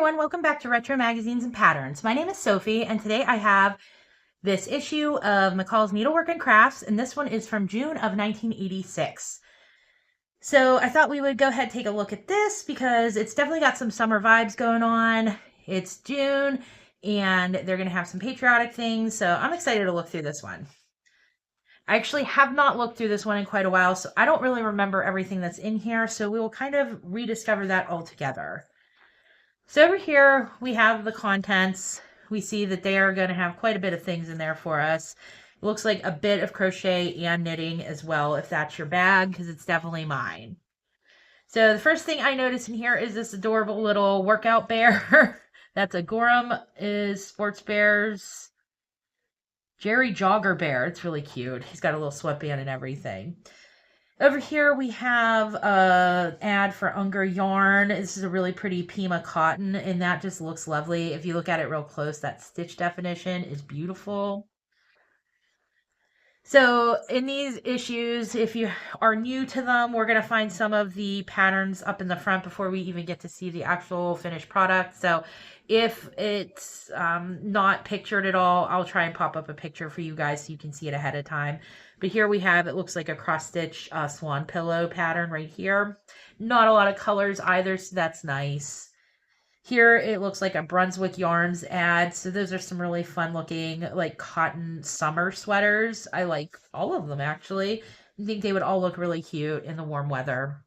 everyone, welcome back to Retro Magazines and Patterns. My name is Sophie, and today I have this issue of McCall's Needlework and Crafts, and this one is from June of 1986. So I thought we would go ahead and take a look at this because it's definitely got some summer vibes going on. It's June, and they're going to have some patriotic things, so I'm excited to look through this one. I actually have not looked through this one in quite a while, so I don't really remember everything that's in here, so we will kind of rediscover that all together. So over here we have the contents. We see that they are going to have quite a bit of things in there for us. It looks like a bit of crochet and knitting as well, if that's your bag, because it's definitely mine. So the first thing I notice in here is this adorable little workout bear. That's a Gorham is Sports Bears Jerry Jogger Bear. It's really cute. He's got a little sweatband and everything. Over here we have a ad for Unger yarn. This is a really pretty Pima cotton, and that just looks lovely. If you look at it real close, that stitch definition is beautiful. So in these issues, if you are new to them, we're going to find some of the patterns up in the front before we even get to see the actual finished product. So if it's not pictured at all, I'll try and pop up a picture for you guys so you can see it ahead of time. But here we have, it looks like a cross stitch swan pillow pattern right here. Not a lot of colors either, so that's nice. Here it looks like a Brunswick Yarns ad. So those are some really fun looking like cotton summer sweaters. I like all of them actually. I think they would all look really cute in the warm weather.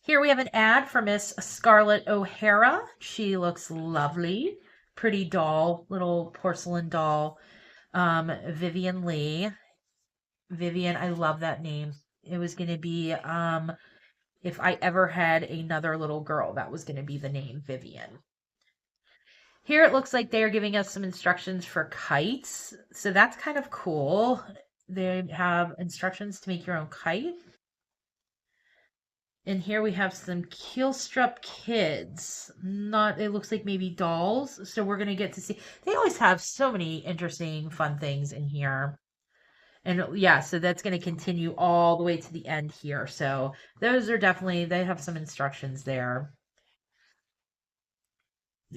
Here we have an ad for Miss Scarlett O'Hara. She looks lovely. Pretty doll, little porcelain doll. Vivian Lee. Vivian, I love that name. It was going to be if I ever had another little girl, that was going to be the name Vivian. Here it looks like they are giving us some instructions for kites. So that's kind of cool. They have instructions to make your own kite. And here we have some Keelstrup Kids. Not, it looks like maybe dolls. So we're going to get to see. They always have so many interesting, fun things in here. And yeah, so that's going to continue all the way to the end here. So those are definitely, they have some instructions there.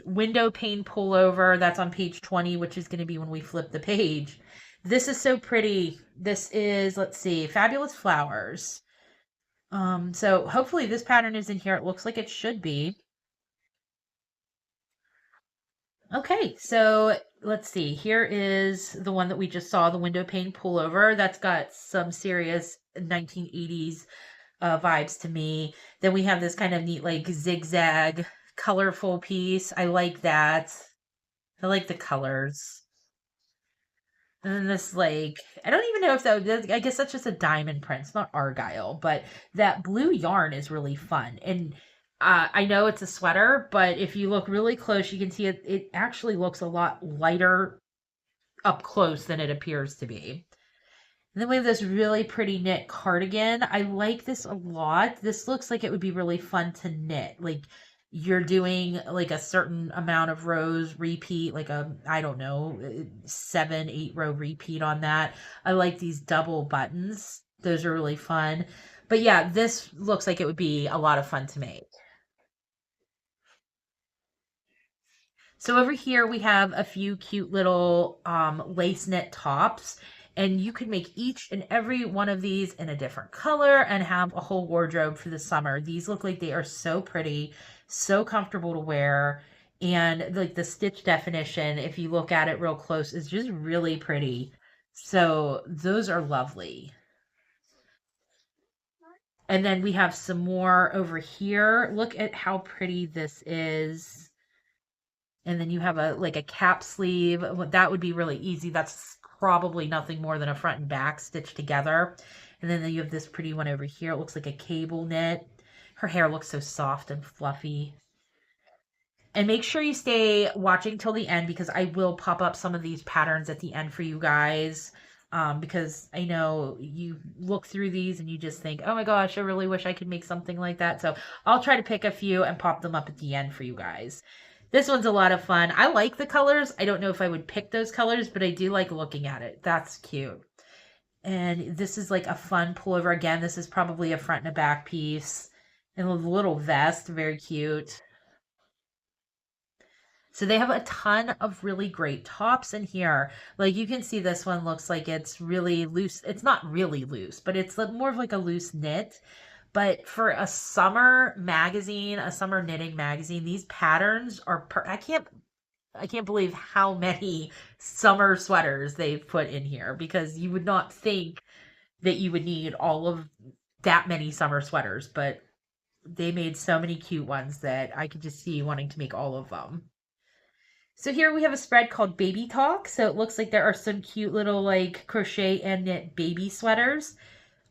Window pane pullover, that's on page 20, which is going to be when we flip the page. This is so pretty. This is, let's see, Fabulous Flowers. So hopefully this pattern is in here. It looks like it should be. Okay, so let's see. Here is the one that we just saw, the window pane pullover. That's got some serious 1980s vibes to me. Then we have this kind of neat, like zigzag, colorful piece. I like that. I like the colors. And then this, like, I don't even know if I guess that's just a diamond print. It's not argyle, but that blue yarn is really fun. And I know it's a sweater, but if you look really close, you can see it actually looks a lot lighter up close than it appears to be. And then we have this really pretty knit cardigan. I like this a lot. This looks like it would be really fun to knit. Like you're doing like a certain amount of rows repeat, like I don't know, 7, 8 row repeat on that. I like these double buttons. Those are really fun. But yeah, this looks like it would be a lot of fun to make. So over here we have a few cute little lace knit tops, and you could make each and every one of these in a different color and have a whole wardrobe for the summer. These look like they are so pretty, so comfortable to wear, and like the stitch definition, if you look at it real close, is just really pretty. So those are lovely. And then we have some more over here. Look at how pretty this is. And then you have a like a cap sleeve. That would be really easy. That's probably nothing more than a front and back stitched together. And then you have this pretty one over here. It looks like a cable knit. Her hair looks so soft and fluffy. And make sure you stay watching till the end because I will pop up some of these patterns at the end for you guys. Because I know you look through these and you just think, oh my gosh, I really wish I could make something like that. So I'll try to pick a few and pop them up at the end for you guys. This one's a lot of fun. I like the colors. I don't know if I would pick those colors, but I do like looking at it. That's cute. And this is like a fun pullover. Again, this is probably a front and a back piece. And a little vest, very cute. So they have a ton of really great tops in here. Like you can see this one looks like it's really loose. It's not really loose, but it's more of like a loose knit. But for a summer magazine, a summer knitting magazine, these patterns are I can't believe how many summer sweaters they've put in here, because you would not think that you would need all of that many summer sweaters, but they made so many cute ones that I could just see wanting to make all of them. So here we have a spread called Baby Talk. So it looks like there are some cute little like crochet and knit baby sweaters.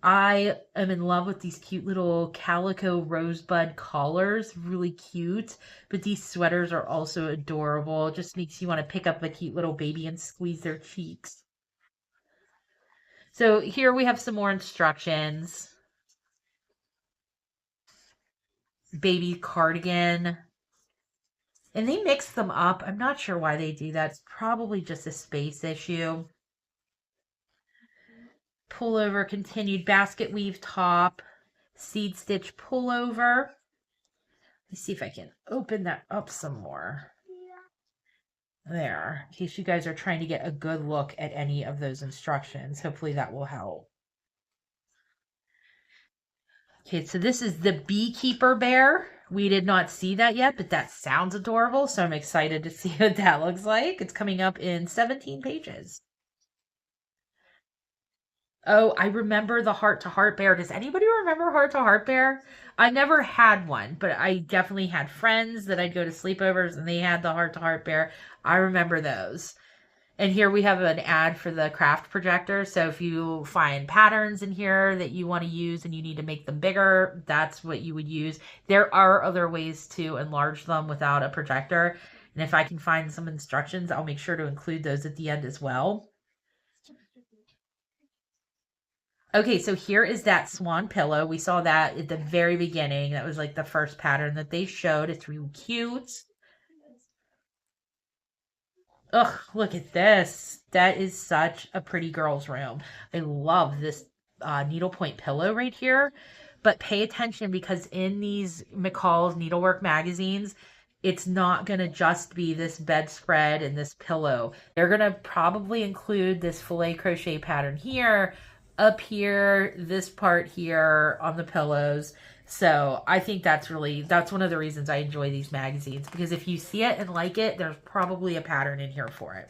I am in love with these cute little calico rosebud collars, really cute. But these sweaters are also adorable. It just makes you want to pick up a cute little baby and squeeze their cheeks. So here we have some more instructions. Baby cardigan. And they mix them up. I'm not sure why they do that. It's probably just a space issue. Pullover continued basket weave top, seed stitch pullover. Let's see if I can open that up some more. There, in case you guys are trying to get a good look at any of those instructions. Hopefully that will help. Okay, so this is the beekeeper bear. We did not see that yet, but that sounds adorable, so I'm excited to see what that looks like. It's coming up in 17 pages. Oh, I remember the Heart to Heart Bear. Does anybody remember Heart to Heart Bear? I never had one, but I definitely had friends that I'd go to sleepovers and they had the Heart to Heart Bear. I remember those. And here we have an ad for the craft projector. So if you find patterns in here that you want to use and you need to make them bigger, that's what you would use. There are other ways to enlarge them without a projector. And if I can find some instructions, I'll make sure to include those at the end as well. Okay, so here is that swan pillow. We saw that at the very beginning. That was like the first pattern that they showed. It's really cute. Ugh, look at this. That is such a pretty girl's room. I love this needlepoint pillow right here. But pay attention, because in these McCall's Needlework magazines, it's not going to just be this bedspread and this pillow. They're going to probably include this filet crochet pattern here, up here, this part here on the pillows. So I think that's one of the reasons I enjoy these magazines, because if you see it and like it, there's probably a pattern in here for it.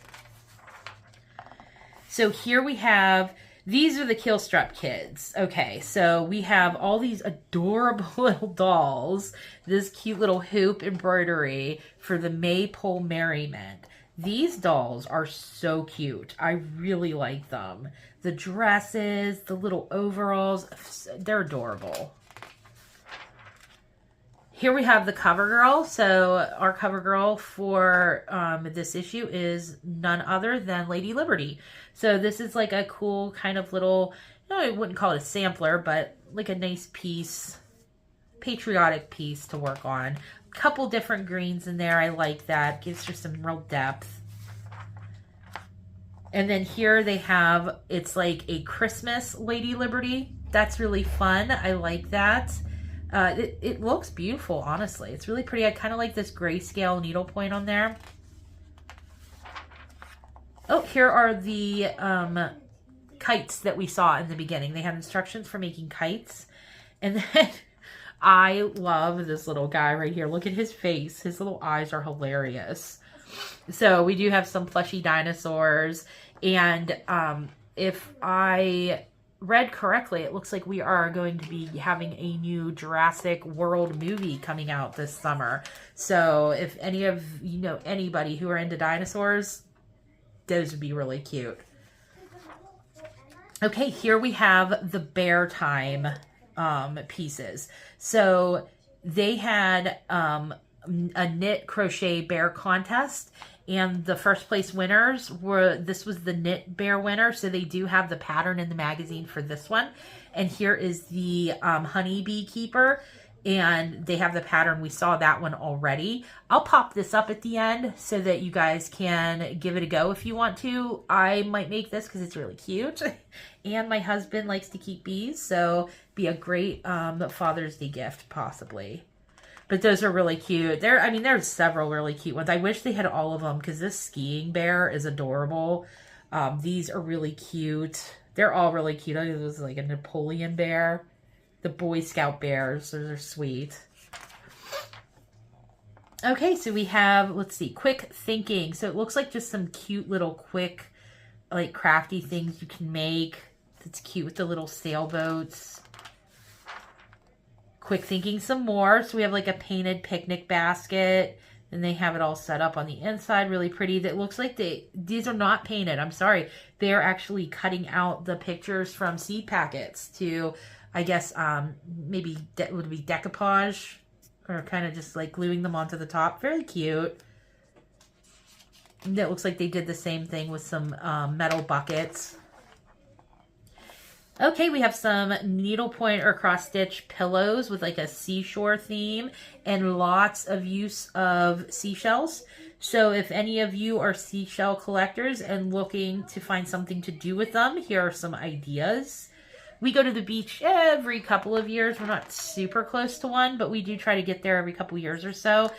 So here we have, these are the Keelstrap kids. Okay, so we have all these adorable little dolls, this cute little hoop embroidery for the Maypole Merriment. These dolls are so cute. I really like them. The dresses, the little overalls, they're adorable. Here we have the cover girl. So our cover girl for this issue is none other than Lady Liberty. So this is like a cool kind of little, I wouldn't call it a sampler, but like a nice piece, patriotic piece to work on. Couple different greens in there. I like that. Gives her some real depth. And then here they have, it's like a Christmas Lady Liberty. That's really fun. I like that. It looks beautiful, honestly. It's really pretty. I kind of like this grayscale needlepoint on there. Oh, here are the kites that we saw in the beginning. They have instructions for making kites. And then I love this little guy right here. Look at his face. His little eyes are hilarious. So we do have some plushy dinosaurs. And if I read correctly, it looks like we are going to be having a new Jurassic World movie coming out this summer. So if any of you know anybody who are into dinosaurs, those would be really cute. Okay, here we have the Bear Time pieces. So they had a knit crochet bear contest, and the first place winners this was the knit bear winner. So they do have the pattern in the magazine for this one. And here is the honey beekeeper, and they have the pattern. We saw that one already. I'll pop this up at the end so that you guys can give it a go if you want to. I might make this because it's really cute. And my husband likes to keep bees, so be a great Father's Day gift, possibly. But those are really cute. I mean, there's several really cute ones. I wish they had all of them because this skiing bear is adorable. These are really cute. They're all really cute. This is like a Napoleon bear. The Boy Scout bears. Those are sweet. Okay, so we have, let's see, quick thinking. So it looks like just some cute little quick, like crafty things you can make. It's cute with the little sailboats. Quick thinking some more. So we have like a painted picnic basket. And they have it all set up on the inside. Really pretty. That looks like these are not painted. I'm sorry. They're actually cutting out the pictures from seed packets to, I guess, maybe would be decoupage. Or kind of just like gluing them onto the top. Very cute. And it looks like they did the same thing with some metal buckets. Okay, we have some needlepoint or cross stitch pillows with like a seashore theme and lots of use of seashells. So if any of you are seashell collectors and looking to find something to do with them, here are some ideas. We go to the beach every couple of years. We're not super close to one, but we do try to get there every couple of years or so.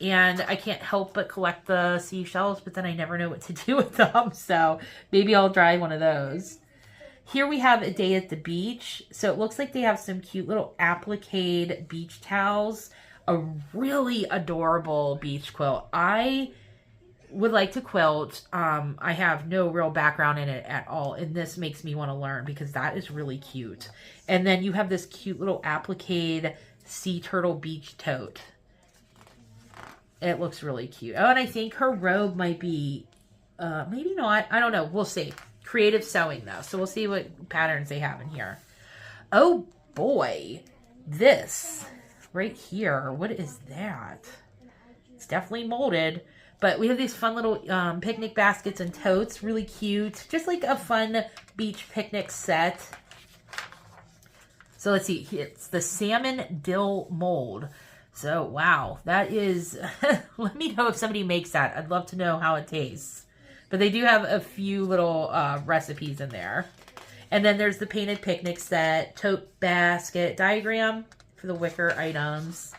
And I can't help but collect the seashells, but then I never know what to do with them. So maybe I'll try one of those. Here we have a day at the beach. So it looks like they have some cute little applique beach towels. A really adorable beach quilt. I would like to quilt. I have no real background in it at all. And this makes me want to learn because that is really cute. And then you have this cute little applique sea turtle beach tote. It looks really cute. Oh, and I think her robe might be, maybe not. I don't know. We'll see. Creative sewing though. So we'll see what patterns they have in here. Oh boy. This right here. What is that? It's definitely molded. But we have these fun little picnic baskets and totes. Really cute. Just like a fun beach picnic set. So let's see. It's the salmon dill mold. So wow. That is... let me know if somebody makes that. I'd love to know how it tastes. But they do have a few little recipes in there. And then there's the painted picnic set, tote basket diagram for the wicker items.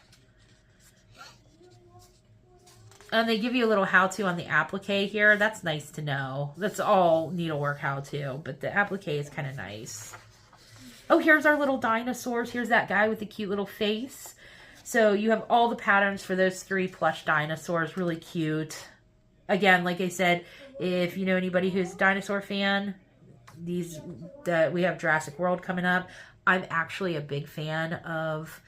And they give you a little how-to on the applique here. That's nice to know. That's all needlework how-to, but the applique is kind of nice. Oh, here's our little dinosaurs. Here's that guy with the cute little face. So you have all the patterns for those 3 plush dinosaurs. Really cute. Again, like I said, if you know anybody who's a dinosaur fan, we have Jurassic World coming up. I'm actually a big fan of,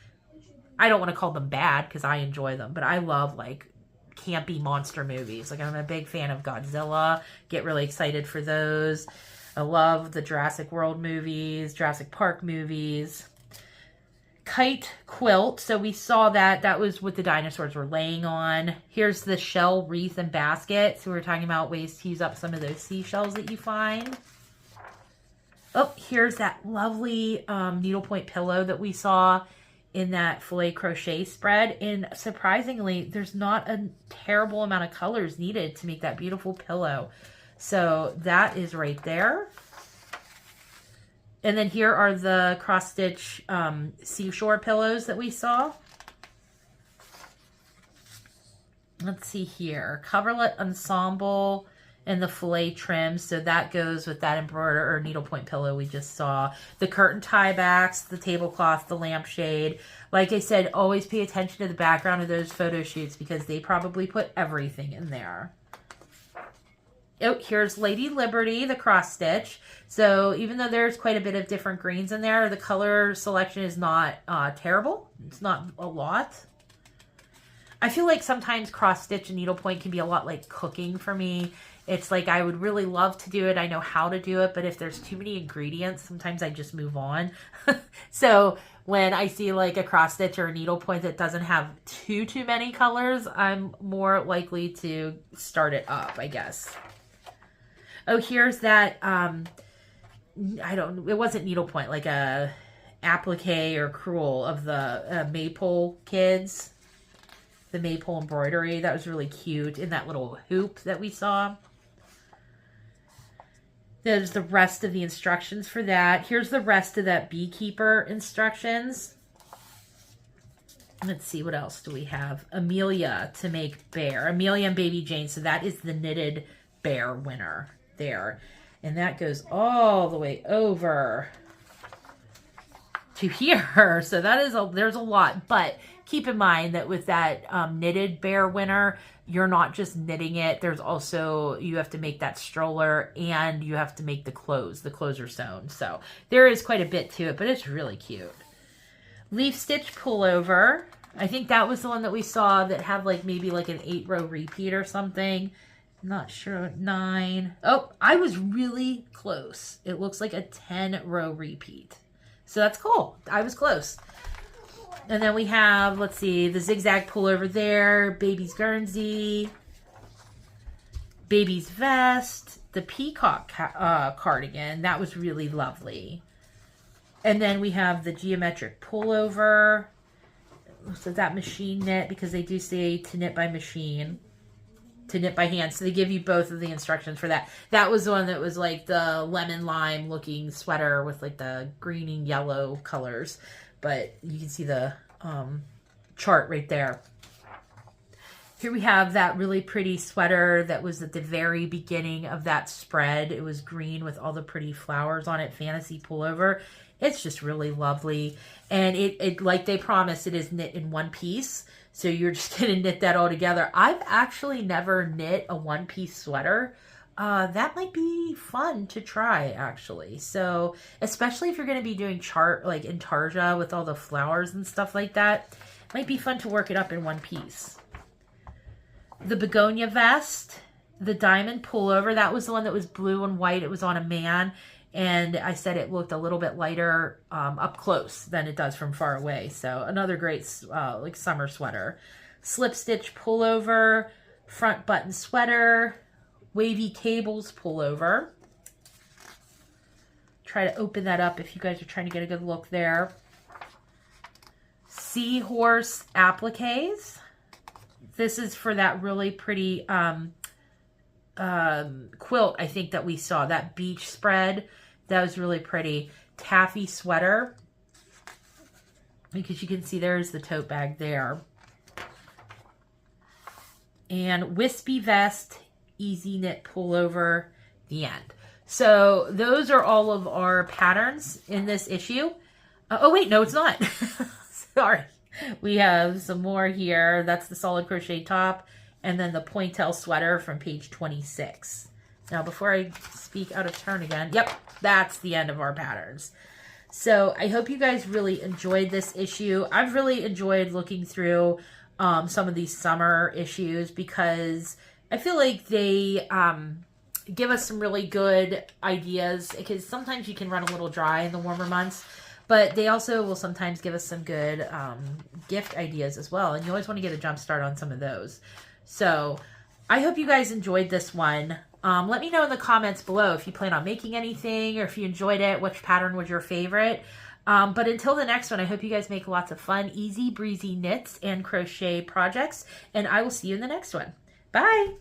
I don't want to call them bad because I enjoy them, but I love like campy monster movies. Like I'm a big fan of Godzilla. Get really excited for those. I love the Jurassic World movies, Jurassic Park movies. Kite quilt. So we saw that was what the dinosaurs were laying on. Here's the shell wreath and basket. So we're talking about ways to use up some of those seashells that you find. Oh, here's that lovely needlepoint pillow that we saw in that filet crochet spread. And surprisingly, there's not a terrible amount of colors needed to make that beautiful pillow. So that is right there. And then here are the cross-stitch seashore pillows that we saw. Let's see here. Coverlet ensemble and the filet trim. So that goes with that embroider or needlepoint pillow we just saw. The curtain tie backs, the tablecloth, the lampshade. Like I said, always pay attention to the background of those photo shoots because they probably put everything in there. Oh, here's Lady Liberty, the cross stitch. So even though there's quite a bit of different greens in there, the color selection is not terrible. It's not a lot. I feel like sometimes cross stitch and needlepoint can be a lot like cooking for me. It's like I would really love to do it. I know how to do it, but if there's too many ingredients, sometimes I just move on. So when I see like a cross stitch or a needlepoint that doesn't have too many colors, I'm more likely to start it up, I guess. Oh, here's that, it wasn't needlepoint, like a applique or crewel of the Maypole kids. The Maypole embroidery. That was really cute in that little hoop that we saw. There's the rest of the instructions for that. Here's the rest of that beekeeper instructions. Let's see, what else do we have? Amelia to make bear. Amelia and Baby Jane. So that is the knitted bear winner there. And that goes all the way over to here. So that is there's a lot. But keep in mind that with that knitted bear winner, you're not just knitting it. There's also, you have to make that stroller and you have to make the clothes. The clothes are sewn. So there is quite a bit to it, but it's really cute. Leaf stitch pullover. I think that was the one that we saw that had like maybe like an 8-row repeat or something. Not sure. 9. Oh, I was really close. It looks like a 10-row repeat. So that's cool. I was close. And then we have, let's see, the zigzag pullover there, baby's Guernsey, baby's vest, the peacock cardigan. That was really lovely. And then we have the geometric pullover. So that machine knit, because they do say to knit by machine, to knit by hand. So they give you both of the instructions for that. That was the one that was like the lemon lime looking sweater with like the greening yellow colors. But you can see the chart right there. Here we have that really pretty sweater that was at the very beginning of that spread. It was green with all the pretty flowers on it, fantasy pullover. It's just really lovely. And it like they promised, it is knit in one piece. So you're just going to knit that all together. I've actually never knit a one-piece sweater. That might be fun to try, actually. So, especially if you're going to be doing chart like intarsia with all the flowers and stuff like that, it might be fun to work it up in one piece. The begonia vest, the diamond pullover, that was the one that was blue and white. It was on a man, and I said it looked a little bit lighter up close than it does from far away. So another great like summer sweater. Slip stitch pullover, front button sweater, wavy cables pullover. Try to open that up if you guys are trying to get a good look there. Seahorse appliques. This is for that really pretty quilt, I think, that we saw. That beach spread. That was really pretty. Taffy sweater. Because you can see there's the tote bag there. And wispy vest, easy knit pullover, the end. So those are all of our patterns in this issue. Oh, wait, no, it's not. Sorry. We have some more here. That's the solid crochet top. And then the pointel sweater from page 26. Now, before I speak out of turn again, yep, that's the end of our patterns. So I hope you guys really enjoyed this issue. I've really enjoyed looking through some of these summer issues because I feel like they give us some really good ideas, because sometimes you can run a little dry in the warmer months. But they also will sometimes give us some good gift ideas as well. And you always want to get a jump start on some of those. So I hope you guys enjoyed this one. Let me know in the comments below if you plan on making anything or if you enjoyed it, which pattern was your favorite. But until the next one, I hope you guys make lots of fun, easy breezy knits and crochet projects. And I will see you in the next one. Bye!